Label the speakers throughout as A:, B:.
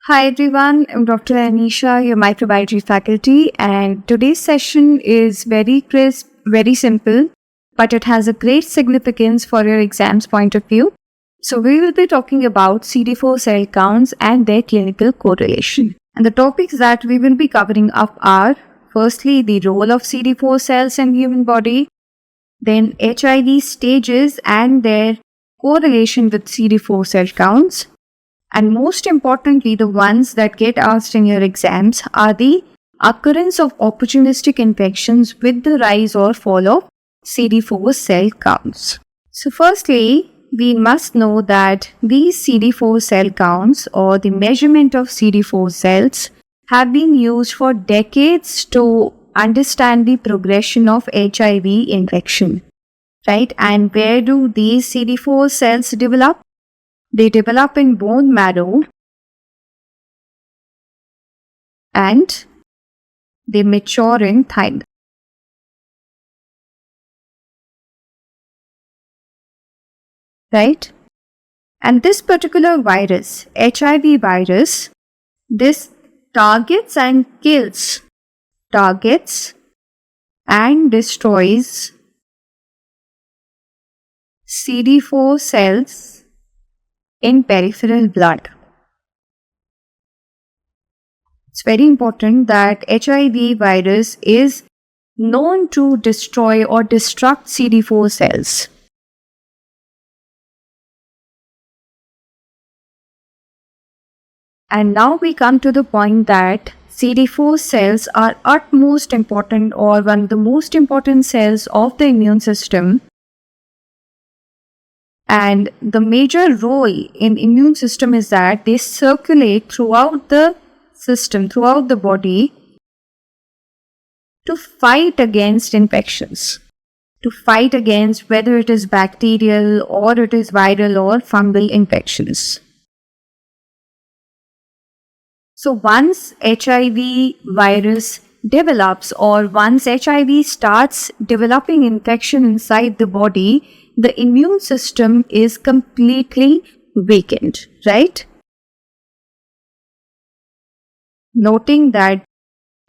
A: Hi everyone, I'm Dr. Anisha, your microbiology faculty, and today's session is very crisp, very simple, but it has a great significance for your exams point of view. So we will be talking about CD4 cell counts and their clinical correlation. And the topics that we will be covering up are firstly the role of CD4 cells in human body, then HIV stages and their correlation with CD4 cell counts. And most importantly, the ones that get asked in your exams are the occurrence of opportunistic infections with the rise or fall of CD4 cell counts. So firstly, we must know that these CD4 cell counts or the measurement of CD4 cells have been used for decades to understand the progression of HIV infection, right? And where do these CD4 cells develop? They develop in bone marrow and they mature in thymus. Right? And this particular virus, HIV virus, this targets and destroys CD4 cells in peripheral blood. It's very important that HIV virus is known to destroy or destruct CD4 cells. And now we come to the point that CD4 cells are utmost important or one of the most important cells of the immune system. And the major role in immune system is that they circulate throughout the system, throughout the body to fight against infections, to fight against whether it is bacterial or it is viral or fungal infections. So once HIV virus develops or once HIV starts developing infection inside the body, the immune system is completely weakened, right? Noting that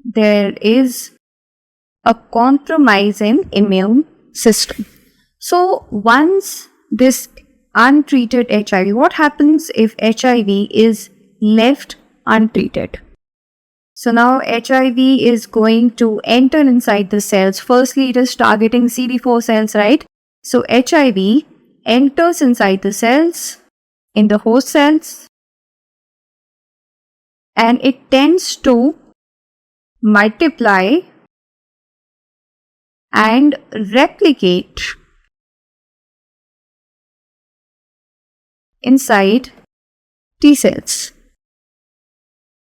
A: there is a compromise in immune system. So once this untreated HIV, what happens if HIV is left untreated? So now HIV is going to enter inside the cells. Firstly, it is targeting CD4 cells, right? So HIV enters inside the cells, in the host cells, and it tends to multiply and replicate inside T cells.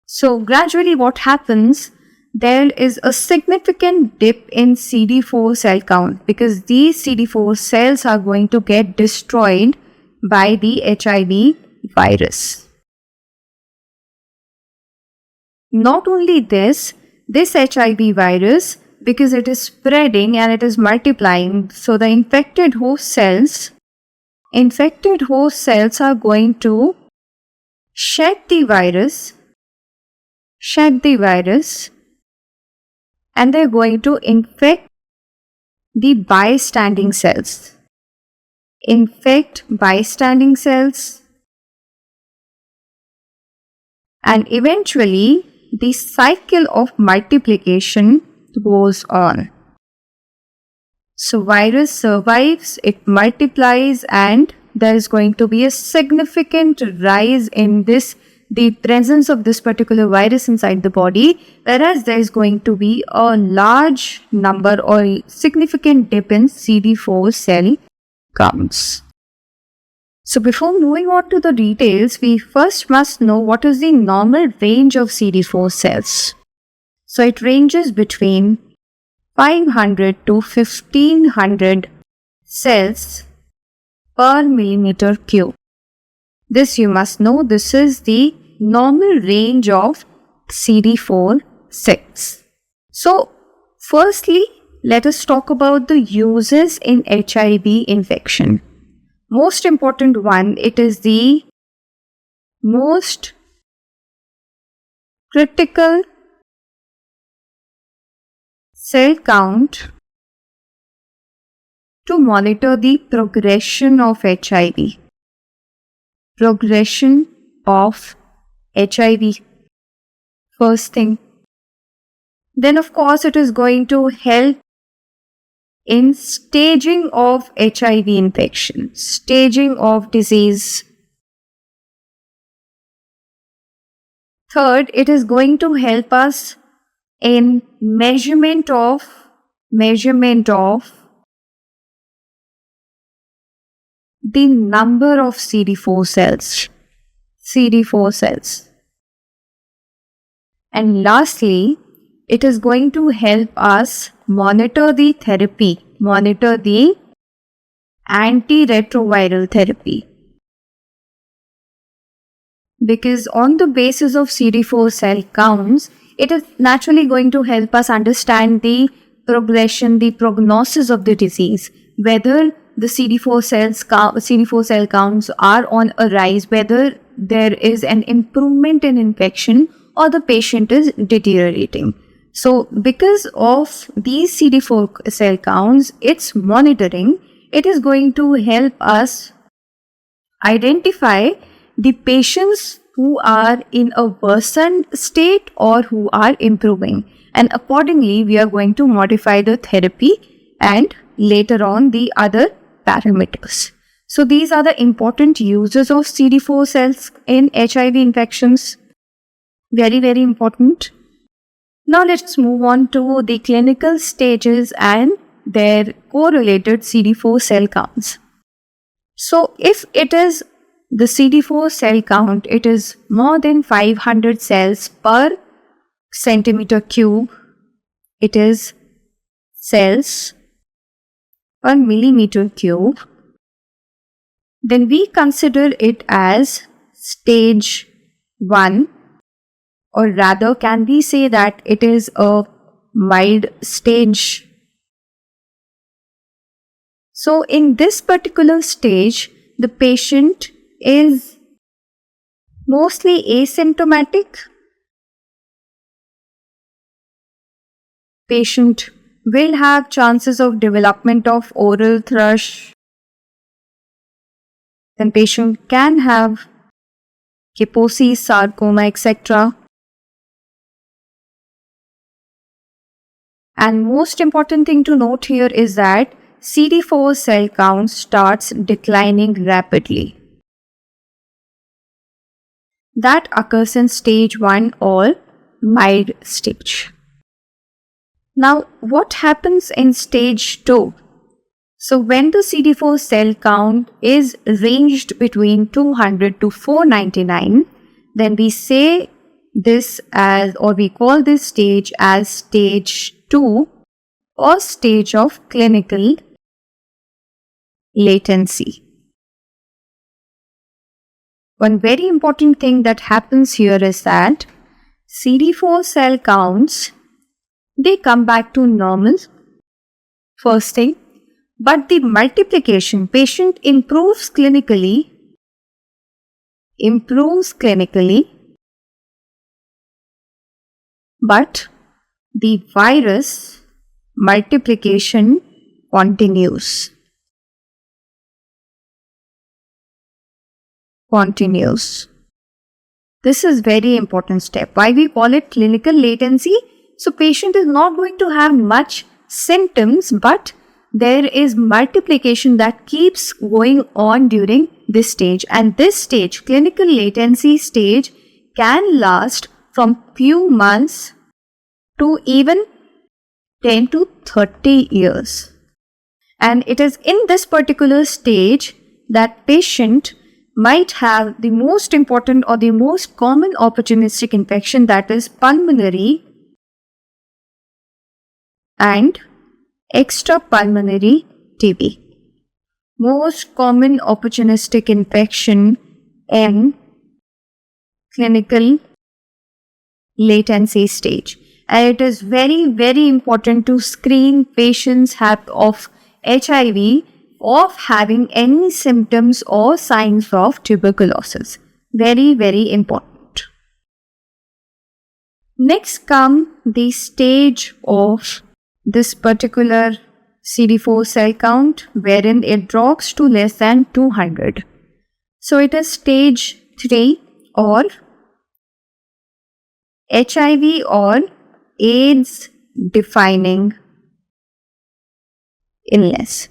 A: So gradually what happens, there is a significant dip in CD4 cell count because these CD4 cells are going to get destroyed by the HIV virus. Not only this HIV virus, because it is spreading and it is multiplying, so the infected host cells are going to shed the virus and they're going to infect the bystanding cells. And eventually the cycle of multiplication goes on. So virus survives, it multiplies, and there is going to be a significant rise in the presence of this particular virus inside the body, whereas there is going to be a large number or significant dip in CD4 cell counts. So before moving on to the details, we first must know what is the normal range of CD4 cells. So it ranges between 500 to 1500 cells per millimeter cube. This you must know, this is the normal range of CD4 cells. So firstly, let us talk about the uses in HIV infection. Most important one, it is the most critical cell count to monitor the progression of HIV. Progression of HIV. First thing. Then of course it is going to help in staging of HIV infection, staging of disease. Third, it is going to help us in measurement of the number of CD4 cells. And lastly, it is going to help us monitor the therapy, monitor the antiretroviral therapy. Because on the basis of CD4 cell counts, it is naturally going to help us understand the progression, the prognosis of the disease, whether the CD4 cell counts are on a rise, whether there is an improvement in infection or the patient is deteriorating. So because of these CD4 cell counts, its monitoring, it is going to help us identify the patients who are in a worsened state or who are improving. And accordingly, we are going to modify the therapy and later on the other parameters. So these are the important uses of CD4 cells in HIV infections. Very, very important. Now let's move on to the clinical stages and their correlated CD4 cell counts. So if it is the CD4 cell count, it is more than 500 cells per centimeter cube. It is cells per millimeter cube. Then we consider it as stage 1, or rather can we say that it is a mild stage. So in this particular stage, the patient is mostly asymptomatic. Patient will have chances of development of oral thrush. Then patient can have Kaposi, sarcoma, etc. And most important thing to note here is that CD4 cell count starts declining rapidly. That occurs in stage 1 or mild stage. Now, what happens in stage 2? So, when the CD4 cell count is ranged between 200 to 499, then we say this as, or we call this stage as stage 2 or stage of clinical latency. One very important thing that happens here is that CD4 cell counts, they come back to normal, first thing, but the multiplication, patient improves clinically, but the virus multiplication continues. This is very important step. Why we call it clinical latency? So patient is not going to have much symptoms, but there is multiplication that keeps going on during this stage. And this stage, clinical latency stage, can last from few months to even 10 to 30 years. And it is in this particular stage that patient might have the most important or the most common opportunistic infection, that is pulmonary and extrapulmonary TB. Most common opportunistic infection in clinical latency stage. And it is very, very important to screen patients of HIV of having any symptoms or signs of tuberculosis. Very, very important. Next come the stage of this particular CD4 cell count wherein it drops to less than 200. So it is stage 3 or HIV or AIDS defining illness.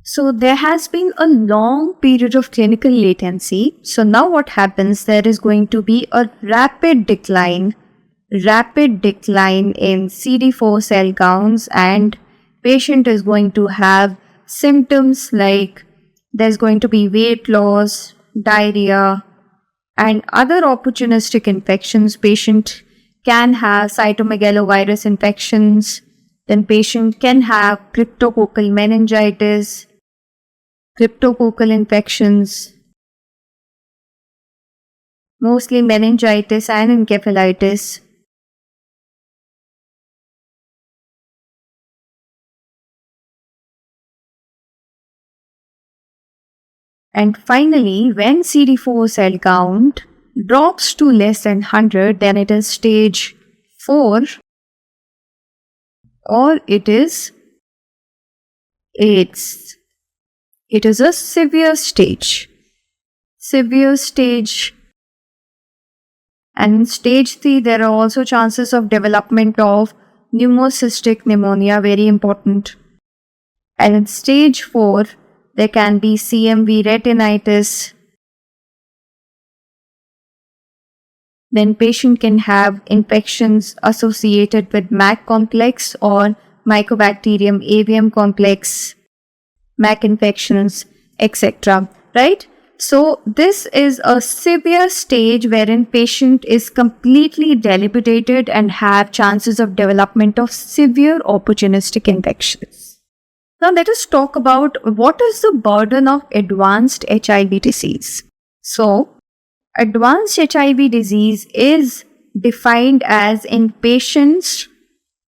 A: So there has been a long period of clinical latency. So now what happens, there is going to be a rapid decline in CD4 cell counts, and patient is going to have symptoms like there's going to be weight loss, diarrhea, and other opportunistic infections. Patient can have cytomegalovirus infections. Then patient can have cryptococcal meningitis, cryptococcal infections, mostly meningitis and encephalitis. And finally, when CD4 cell count drops to less than 100, then it is stage 4 or it is AIDS. It is a severe stage. And in stage 3, there are also chances of development of pneumocystic pneumonia, very important. And in stage 4, there can be CMV retinitis. Then patient can have infections associated with MAC complex or Mycobacterium avium complex, MAC infections, etc. Right? So this is a severe stage wherein patient is completely debilitated and have chances of development of severe opportunistic infections. Now let us talk about what is the burden of advanced HIV disease. So, advanced HIV disease is defined as in patients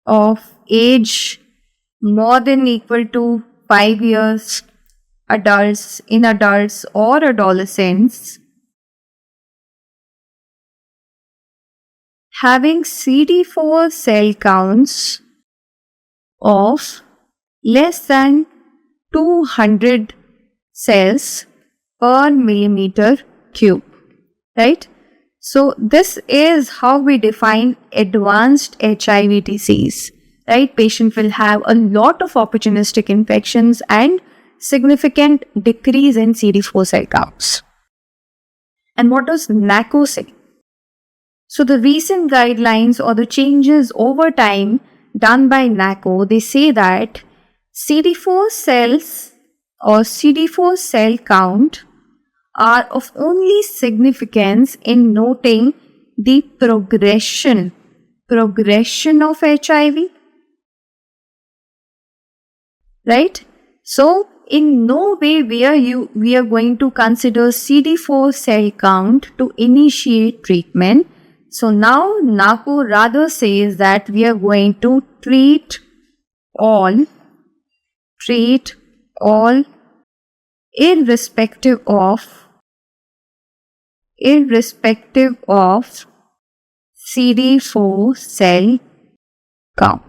A: of age more than equal to 5 years, adults or adolescents, having CD4 cell counts of less than 200 cells per millimeter cube, right? So this is how we define advanced HIV disease, right? Patient will have a lot of opportunistic infections and significant decrease in CD4 cell counts. And what does NACO say? So the recent guidelines or the changes over time done by NACO, they say that CD4 cells or CD4 cell count are of only significance in noting the progression of HIV, right? So in no way we are going to consider CD4 cell count to initiate treatment. So now NACO rather says that we are going to treat all irrespective of CD4 cell count.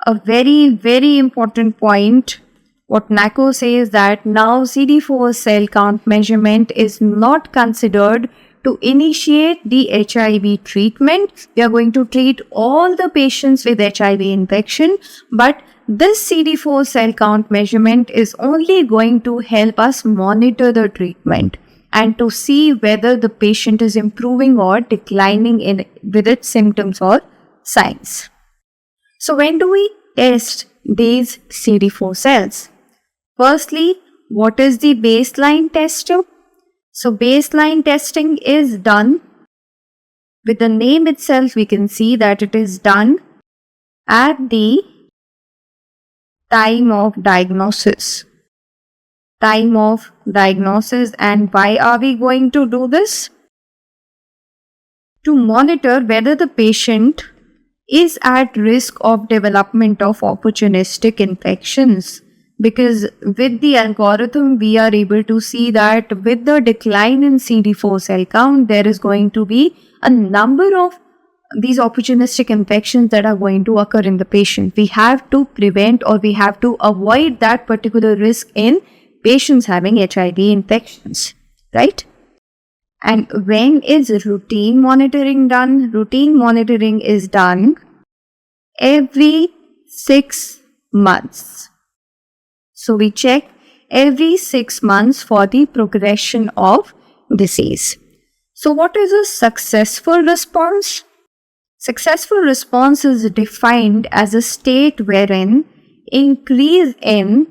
A: A very, very important point. What NACO says that now CD4 cell count measurement is not considered to initiate the HIV treatment. We are going to treat all the patients with HIV infection, but this CD4 cell count measurement is only going to help us monitor the treatment and to see whether the patient is improving or declining with its symptoms or signs. So when do we test these CD4 cells? Firstly, what is the baseline test? So baseline testing is done, with the name itself we can see that it is done at the time of diagnosis. And why are we going to do this? To monitor whether the patient is at risk of development of opportunistic infections, because with the algorithm, we are able to see that with the decline in CD4 cell count, there is going to be a number of these opportunistic infections that are going to occur in the patient. We have to prevent, or we have to avoid that particular risk in patients having HIV infections, right? And when is routine monitoring done? Routine monitoring is done every 6 months. So we check every 6 months for the progression of disease. So what is a successful response? Successful response is defined as a state wherein increase in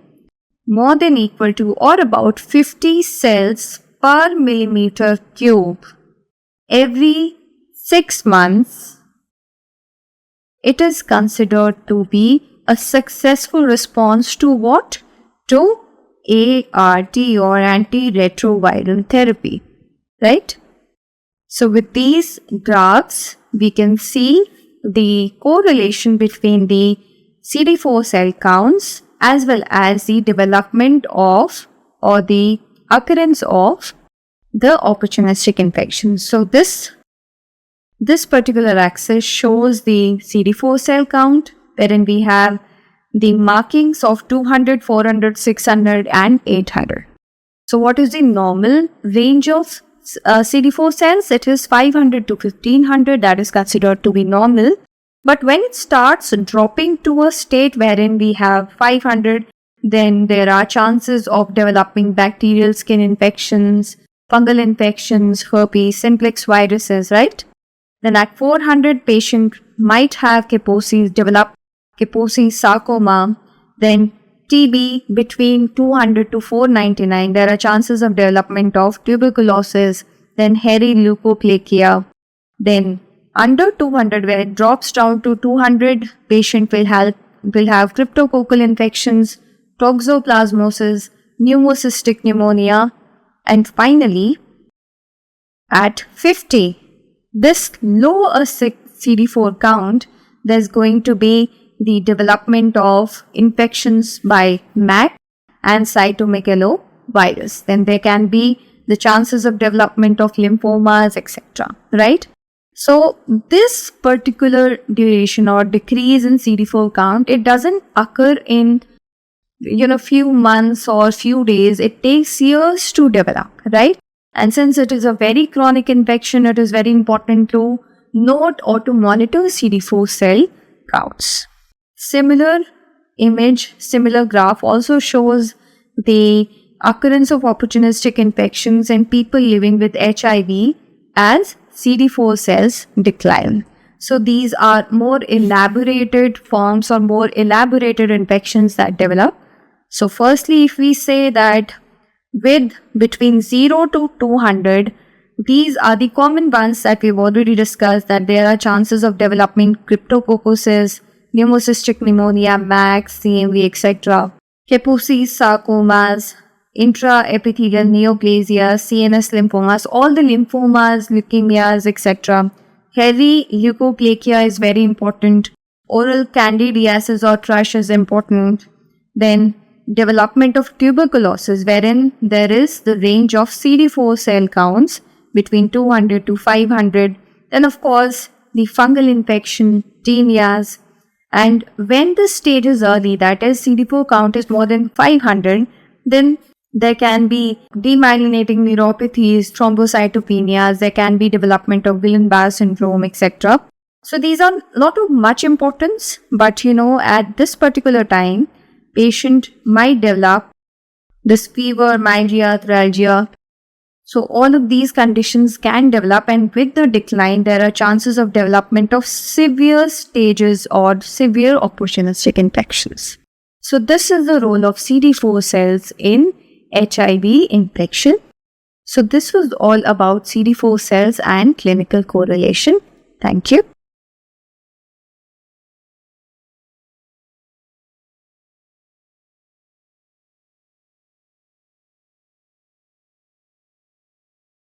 A: more than equal to or about 50 cells per millimeter cube every 6 months, it is considered to be a successful response to what? To ART or antiretroviral therapy, right? So with these graphs, we can see the correlation between the CD4 cell counts as well as the development of or the occurrence of the opportunistic infection. So this particular axis shows the CD4 cell count, wherein we have the markings of 200, 400, 600 and 800. So what is the normal range of CD4 cells? It is 500 to 1500, that is considered to be normal. But when it starts dropping to a state wherein we have 500, then there are chances of developing bacterial skin infections, fungal infections, herpes, simplex viruses, right? Then at 400, patient might have Kaposi's, develop Kaposi's sarcoma. Then TB between 200 to 499, there are chances of development of tuberculosis, then hairy leukoplakia. Then under 200, when it drops down to 200, patient will have cryptococcal infections, toxoplasmosis, pneumocystic pneumonia, and finally at 50, this low CD4 count, there's going to be the development of infections by MAC and cytomegalovirus. Then there can be the chances of development of lymphomas, etc. Right? So this particular duration or decrease in CD4 count, it doesn't occur in few months or few days. It takes years to develop, right? And since it is a very chronic infection, it is very important to note or to monitor CD4 cell counts. Similar image, similar graph also shows the occurrence of opportunistic infections in people living with HIV as CD4 cells decline. So these are more elaborated forms or more elaborated infections that develop. So firstly, if we say that with between 0 to 200, these are the common ones that we've already discussed, that there are chances of developing cryptococcosis, pneumocystic pneumonia, MAC, CMV, etc. Kaposi's sarcomas, intraepithelial neoplasias, CNS lymphomas, all the lymphomas, leukemias, etc. Hairy leukoplakia is very important. Oral candidiasis or thrush is important. Then development of tuberculosis, wherein there is the range of CD4 cell counts between 200 to 500. Then of course the fungal infection, tinnias. And when the stage is early, that is CD4 count is more than 500, then there can be demyelinating neuropathies, thrombocytopenias, there can be development of Guillain-Barré syndrome, etc. So these are not of much importance, but at this particular time, patient might develop this fever, myalgia, arthralgia. So all of these conditions can develop, and with the decline, there are chances of development of severe stages or severe opportunistic infections. So this is the role of CD4 cells in HIV infection. So this was all about CD4 cells and clinical correlation. Thank you.